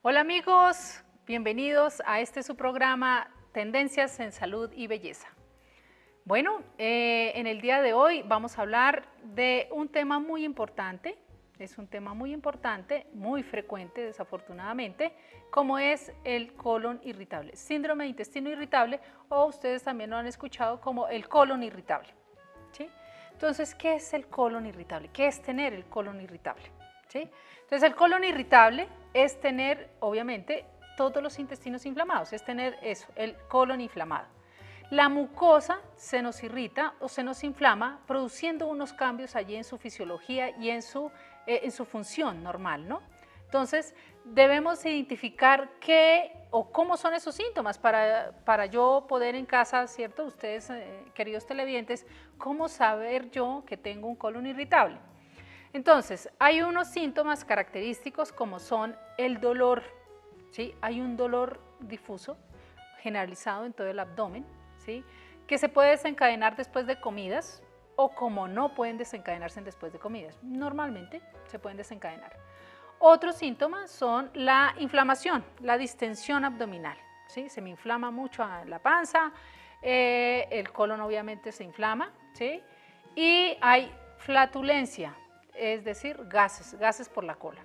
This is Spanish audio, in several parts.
Hola amigos, bienvenidos a su programa Tendencias en Salud y Belleza. Bueno, en el día de hoy vamos a hablar de un tema muy importante, es un tema muy importante, muy frecuente desafortunadamente, como es el colon irritable, síndrome de intestino irritable, o ustedes también lo han escuchado como el colon irritable, ¿sí? Entonces, ¿qué es el colon irritable? ¿Qué es tener el colon irritable? ¿Sí? Entonces, el colon irritable es tener, obviamente, todos los intestinos inflamados, es tener eso, el colon inflamado. La mucosa se nos irrita o se nos inflama produciendo unos cambios allí en su fisiología y en su función normal, ¿no? Entonces, debemos identificar qué o cómo son esos síntomas para yo poder en casa, ¿cierto? Ustedes, queridos televidentes, ¿cómo saber yo que tengo un colon irritable? Entonces, hay unos síntomas característicos como son el dolor, ¿sí? Hay un dolor difuso, generalizado en todo el abdomen, ¿sí? Que se puede desencadenar después de comidas o como no pueden desencadenarse después de comidas. Normalmente se pueden desencadenar. Otros síntomas son la inflamación, la distensión abdominal, ¿sí? Se me inflama mucho la panza, el colon obviamente se inflama, ¿sí? Y hay flatulencia, es decir, gases por la cola.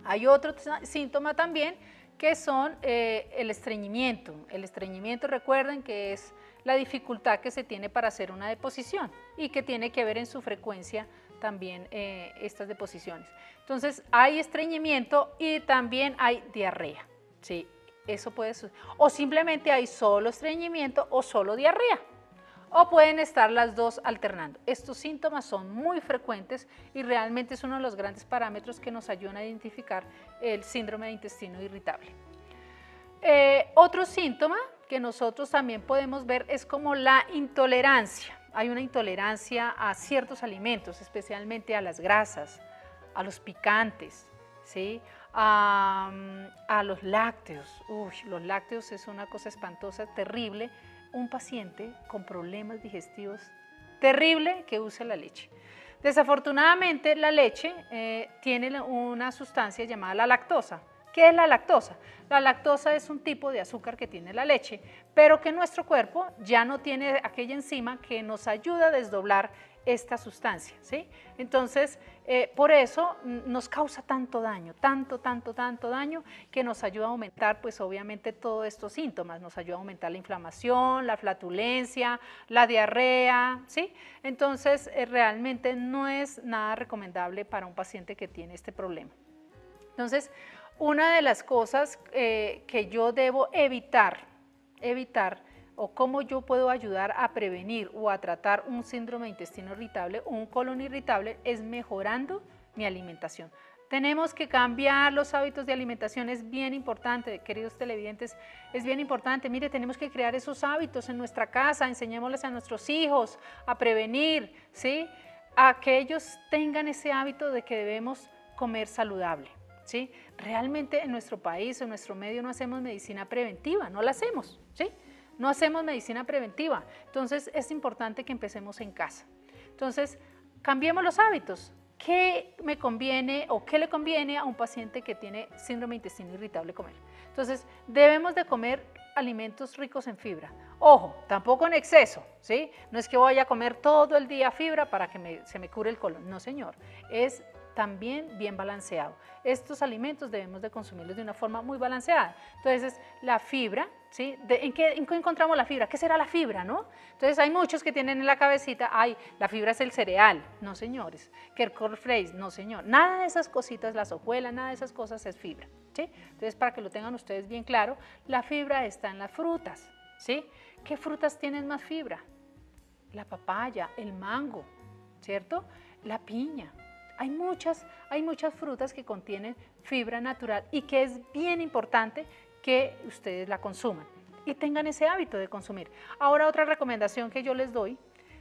Hay otro síntoma también que son el estreñimiento. El estreñimiento, recuerden que es la dificultad que se tiene para hacer una deposición y que tiene que ver en su frecuencia también estas deposiciones. Entonces, hay estreñimiento y también hay diarrea, ¿sí? Eso puede suceder. O simplemente hay solo estreñimiento o solo diarrea. O pueden estar las dos alternando. Estos síntomas son muy frecuentes y realmente es uno de los grandes parámetros que nos ayudan a identificar el síndrome de intestino irritable. Otro síntoma que nosotros también podemos ver es como la intolerancia. Hay una intolerancia a ciertos alimentos, especialmente a las grasas, a los picantes, ¿sí? A los lácteos. Uy, los lácteos es una cosa espantosa, terrible. Un paciente con problemas digestivos terrible que use la leche. Desafortunadamente la leche tiene una sustancia llamada la lactosa. ¿Qué es la lactosa? La lactosa es un tipo de azúcar que tiene la leche, pero que nuestro cuerpo ya no tiene aquella enzima que nos ayuda a desdoblar esta sustancia, ¿sí? Entonces, por eso nos causa tanto daño, tanto daño, que nos ayuda a aumentar, pues obviamente todos estos síntomas, nos ayuda a aumentar la inflamación, la flatulencia, la diarrea, ¿sí? Entonces, realmente no es nada recomendable para un paciente que tiene este problema. Entonces, una de las cosas que yo debo evitar, o cómo yo puedo ayudar a prevenir o a tratar un síndrome de intestino irritable o un colon irritable es mejorando mi alimentación. Tenemos que cambiar los hábitos de alimentación, es bien importante, queridos televidentes, es bien importante. Mire, tenemos que crear esos hábitos en nuestra casa, enseñémosles a nuestros hijos a prevenir, ¿sí? A que ellos tengan ese hábito de que debemos comer saludable, ¿sí? Realmente en nuestro país, en nuestro medio no hacemos medicina preventiva, no la hacemos, ¿sí? No hacemos medicina preventiva, entonces es importante que empecemos en casa. Entonces, cambiemos los hábitos. ¿Qué me conviene o qué le conviene a un paciente que tiene síndrome de intestino irritable comer? Entonces, debemos de comer alimentos ricos en fibra. Ojo, tampoco en exceso, ¿sí? No es que vaya a comer todo el día fibra para que se me cure el colon, no señor, es también bien balanceado. Estos alimentos debemos de consumirlos de una forma muy balanceada. Entonces, la fibra, ¿sí? ¿En qué encontramos la fibra? ¿Qué será la fibra, no? Entonces, hay muchos que tienen en la cabecita, ay, la fibra es el cereal. No, señores. Que el cornflakes, no, señor. Nada de esas cositas, las hojuelas, nada de esas cosas es fibra, ¿sí? Entonces, para que lo tengan ustedes bien claro, la fibra está en las frutas, ¿sí? ¿Qué frutas tienen más fibra? La papaya, el mango, ¿cierto? La piña. Hay muchas frutas que contienen fibra natural y que es bien importante que ustedes la consuman y tengan ese hábito de consumir. Ahora, otra recomendación que yo les doy,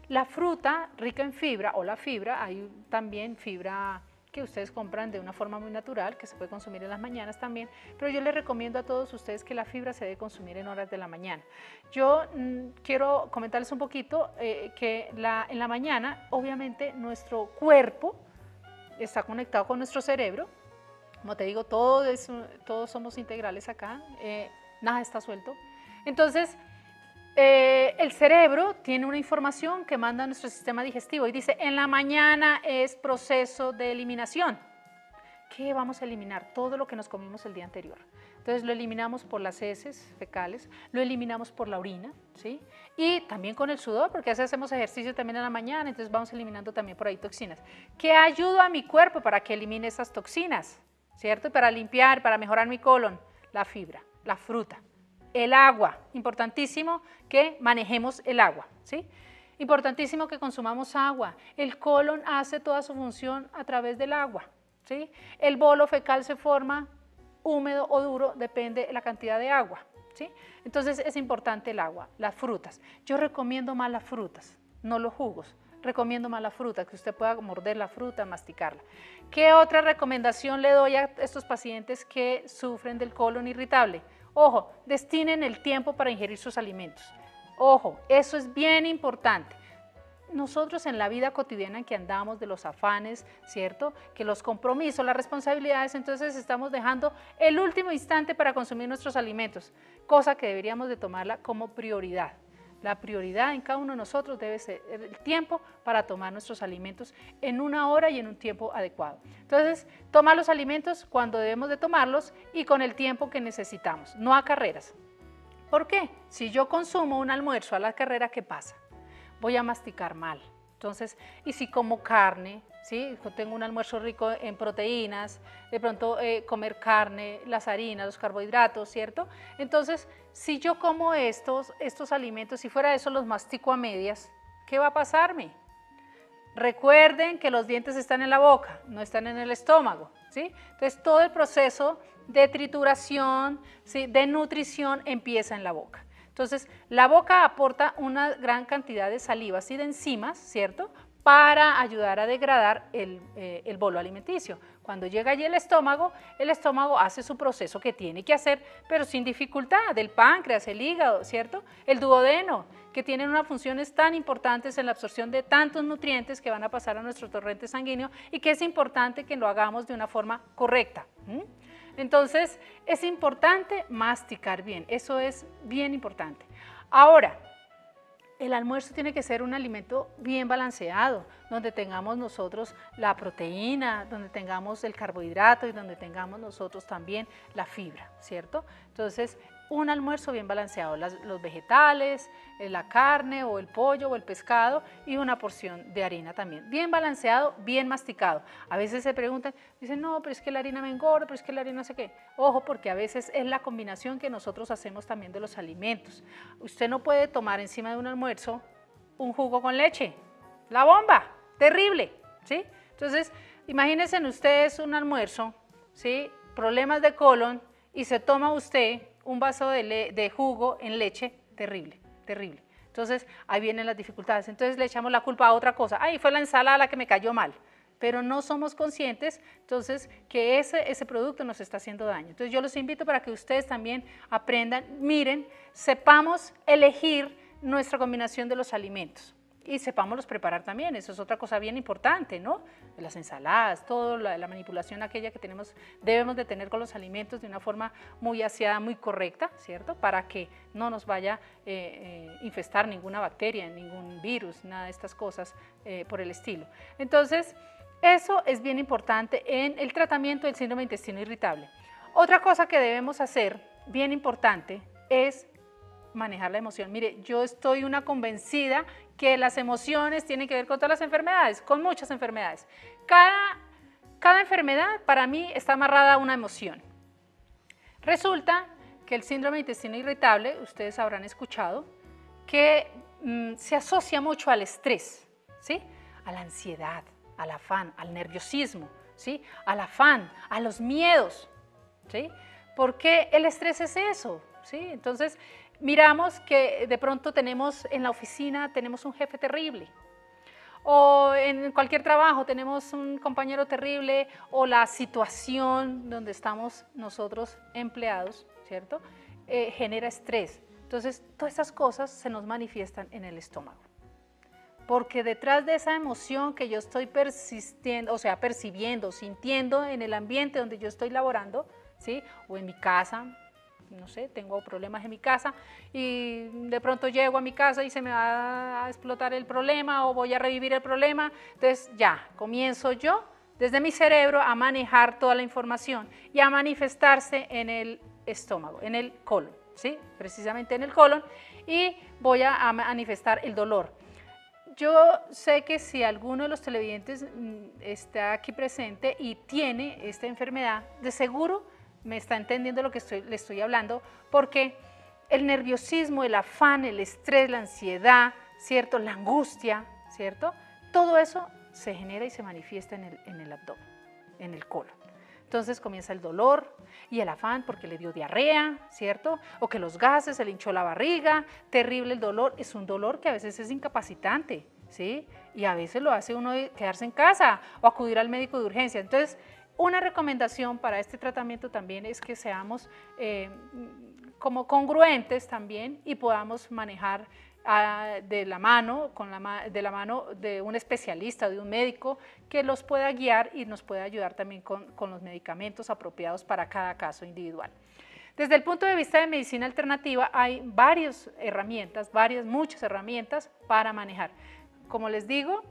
la fruta rica en fibra o la fibra, hay también fibra que ustedes compran de una forma muy natural, que se puede consumir en las mañanas también, pero yo les recomiendo a todos ustedes que la fibra se debe consumir en horas de la mañana. Yo quiero comentarles un poquito que en la mañana, obviamente, nuestro cuerpo está conectado con nuestro cerebro Como te digo, todos somos integrales acá, nada está suelto. Entonces, el cerebro tiene una información que manda a nuestro sistema digestivo y dice, en la mañana es proceso de eliminación. ¿Qué vamos a eliminar? Todo lo que nos comimos el día anterior. Entonces lo eliminamos por las heces fecales, lo eliminamos por la orina, ¿sí? Y también con el sudor, porque así hacemos ejercicio también en la mañana, entonces vamos eliminando también por ahí toxinas. ¿Qué ayuda a mi cuerpo para que elimine esas toxinas? ¿Cierto? Y para limpiar, para mejorar mi colon, la fibra, la fruta, el agua. Importantísimo que manejemos el agua, ¿sí? Importantísimo que consumamos agua. El colon hace toda su función a través del agua, ¿sí? El bolo fecal se forma húmedo o duro, depende de la cantidad de agua, ¿sí? Entonces es importante el agua, las frutas. Yo recomiendo más las frutas, no los jugos. Recomiendo más la fruta, que usted pueda morder la fruta, masticarla. ¿Qué otra recomendación le doy a estos pacientes que sufren del colon irritable? Ojo, destinen el tiempo para ingerir sus alimentos. Ojo, eso es bien importante. Nosotros en la vida cotidiana en que andamos de los afanes, ¿cierto? Que los compromisos, las responsabilidades, entonces estamos dejando el último instante para consumir nuestros alimentos, cosa que deberíamos de tomarla como prioridad. La prioridad en cada uno de nosotros debe ser el tiempo para tomar nuestros alimentos en una hora y en un tiempo adecuado. Entonces, tomar los alimentos cuando debemos de tomarlos y con el tiempo que necesitamos, no a carreras. ¿Por qué? Si yo consumo un almuerzo a la carrera, ¿qué pasa? Voy a masticar mal. Entonces, y si como carne, ¿sí? Tengo un almuerzo rico en proteínas, de pronto comer carne, las harinas, los carbohidratos, ¿cierto? Entonces, si yo como estos alimentos, si fuera eso los mastico a medias, ¿qué va a pasarme? Recuerden que los dientes están en la boca, no están en el estómago, ¿sí? Entonces, todo el proceso de trituración, ¿sí? De nutrición empieza en la boca. Entonces, la boca aporta una gran cantidad de salivas y de enzimas, ¿cierto?, para ayudar a degradar el bolo alimenticio. Cuando llega allí el estómago hace su proceso que tiene que hacer, pero sin dificultad, el páncreas, el hígado, ¿cierto?, el duodeno, que tienen unas funciones tan importantes en la absorción de tantos nutrientes que van a pasar a nuestro torrente sanguíneo y que es importante que lo hagamos de una forma correcta. Entonces, es importante masticar bien, eso es bien importante. Ahora, el almuerzo tiene que ser un alimento bien balanceado, donde tengamos nosotros la proteína, donde tengamos el carbohidrato y donde tengamos nosotros también la fibra, ¿cierto? Entonces, un almuerzo bien balanceado, los vegetales, la carne o el pollo o el pescado y una porción de harina también. Bien balanceado, bien masticado. A veces se preguntan, dicen, no, pero es que la harina me engorda, pero es que la harina no sé qué. Ojo, porque a veces es la combinación que nosotros hacemos también de los alimentos. Usted no puede tomar encima de un almuerzo un jugo con leche. La bomba, terrible, ¿sí? Entonces, imagínense en ustedes un almuerzo, ¿sí? Problemas de colon y se toma usted un vaso de jugo en leche, terrible, terrible. Entonces, ahí vienen las dificultades. Entonces, le echamos la culpa a otra cosa. Ay, fue la ensalada la que me cayó mal. Pero no somos conscientes, entonces, que ese producto nos está haciendo daño. Entonces, yo los invito para que ustedes también aprendan, miren, sepamos elegir nuestra combinación de los alimentos. Y sepámoslos preparar también, eso es otra cosa bien importante, ¿no? Las ensaladas, toda la manipulación aquella que debemos de tener con los alimentos de una forma muy aseada, muy correcta, ¿cierto? Para que no nos vaya a infestar ninguna bacteria, ningún virus, nada de estas cosas por el estilo. Entonces, eso es bien importante en el tratamiento del síndrome de intestino irritable. Otra cosa que debemos hacer, bien importante, es manejar la emoción. Mire, yo estoy una convencida que las emociones tienen que ver con todas las enfermedades, con muchas enfermedades. Cada enfermedad para mí está amarrada a una emoción. Resulta que el síndrome de intestino irritable, ustedes habrán escuchado, que se asocia mucho al estrés, ¿sí? A la ansiedad, al afán, al nerviosismo, ¿sí? Al afán, a los miedos, ¿sí? Porque el estrés es eso, ¿sí? Entonces, miramos que de pronto tenemos en la oficina, tenemos un jefe terrible, o en cualquier trabajo tenemos un compañero terrible, o la situación donde estamos nosotros empleados, ¿cierto? Genera estrés. Entonces, todas esas cosas se nos manifiestan en el estómago. porque detrás de esa emoción que yo estoy persistiendo, o sea, percibiendo, sintiendo en el ambiente donde yo estoy laborando, ¿sí? O en mi casa, no sé, tengo problemas en mi casa y de pronto llego a mi casa y se me va a explotar el problema o voy a revivir el problema, entonces ya, comienzo yo desde mi cerebro a manejar toda la información y a manifestarse en el estómago, en el colon, ¿sí? Precisamente en el colon, y voy a manifestar el dolor. Yo sé que si alguno de los televidentes está aquí presente y tiene esta enfermedad, de seguro me está entendiendo lo que le estoy hablando, porque el nerviosismo, el afán, el estrés, la ansiedad, ¿cierto? La angustia, ¿cierto? Todo eso se genera y se manifiesta en el abdomen, en el colon. Entonces comienza el dolor y el afán porque le dio diarrea, ¿cierto? O que los gases, se le hinchó la barriga, terrible el dolor. Es un dolor que a veces es incapacitante, ¿sí? Y a veces lo hace uno quedarse en casa o acudir al médico de urgencia. Entonces, una recomendación para este tratamiento también es que seamos como congruentes también y podamos manejar de la mano de un especialista, de un médico que los pueda guiar y nos pueda ayudar también con los medicamentos apropiados para cada caso individual. Desde el punto de vista de medicina alternativa hay varias herramientas, muchas herramientas para manejar. Como les digo,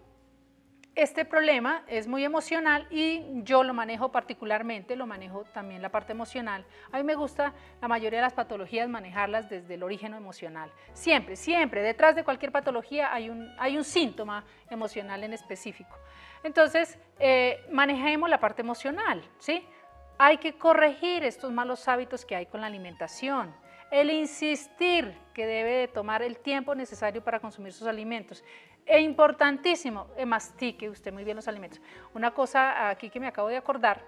este problema es muy emocional y yo lo manejo particularmente, lo manejo también la parte emocional. A mí me gusta la mayoría de las patologías manejarlas desde el origen emocional. Siempre, siempre, detrás de cualquier patología hay un síntoma emocional en específico. Entonces, manejemos la parte emocional, ¿sí? Hay que corregir estos malos hábitos que hay con la alimentación. El insistir que debe de tomar el tiempo necesario para consumir sus alimentos. E importantísimo, mastique usted muy bien los alimentos. Una cosa aquí que me acabo de acordar,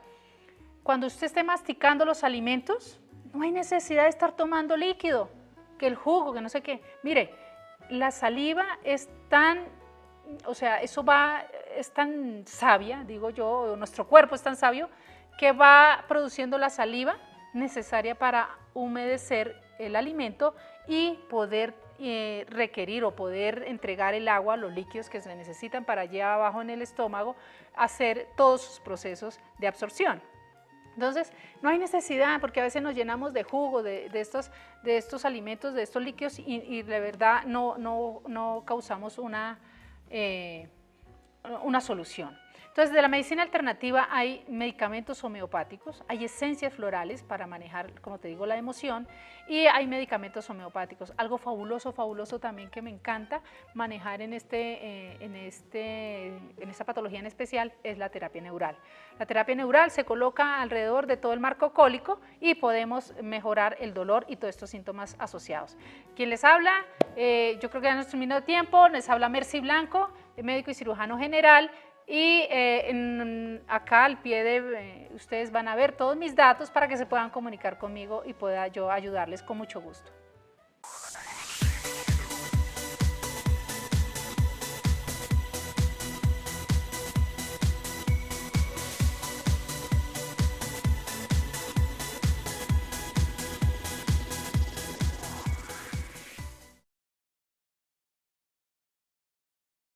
cuando usted esté masticando los alimentos, no hay necesidad de estar tomando líquido, que el jugo, que no sé qué. Mire, la saliva es tan, o sea, es tan sabia, digo yo, nuestro cuerpo es tan sabio, que va produciendo la saliva necesaria para humedecer el alimento y poder requerir o poder entregar el agua, los líquidos que se necesitan para allá abajo en el estómago, hacer todos sus procesos de absorción. Entonces, no hay necesidad, porque a veces nos llenamos de jugo, de estos alimentos, de estos líquidos y de verdad no causamos una solución. Entonces, de la medicina alternativa hay medicamentos homeopáticos, hay esencias florales para manejar, como te digo, la emoción, y hay medicamentos homeopáticos. Algo fabuloso, fabuloso también que me encanta manejar en esta patología en especial es la terapia neural. La terapia neural se coloca alrededor de todo el marco cólico y podemos mejorar el dolor y todos estos síntomas asociados. ¿Quién les habla? Yo creo que ya nos terminó el tiempo, les habla Mercy Blanco, médico y cirujano general. Y acá al pie de ustedes van a ver todos mis datos para que se puedan comunicar conmigo y pueda yo ayudarles con mucho gusto.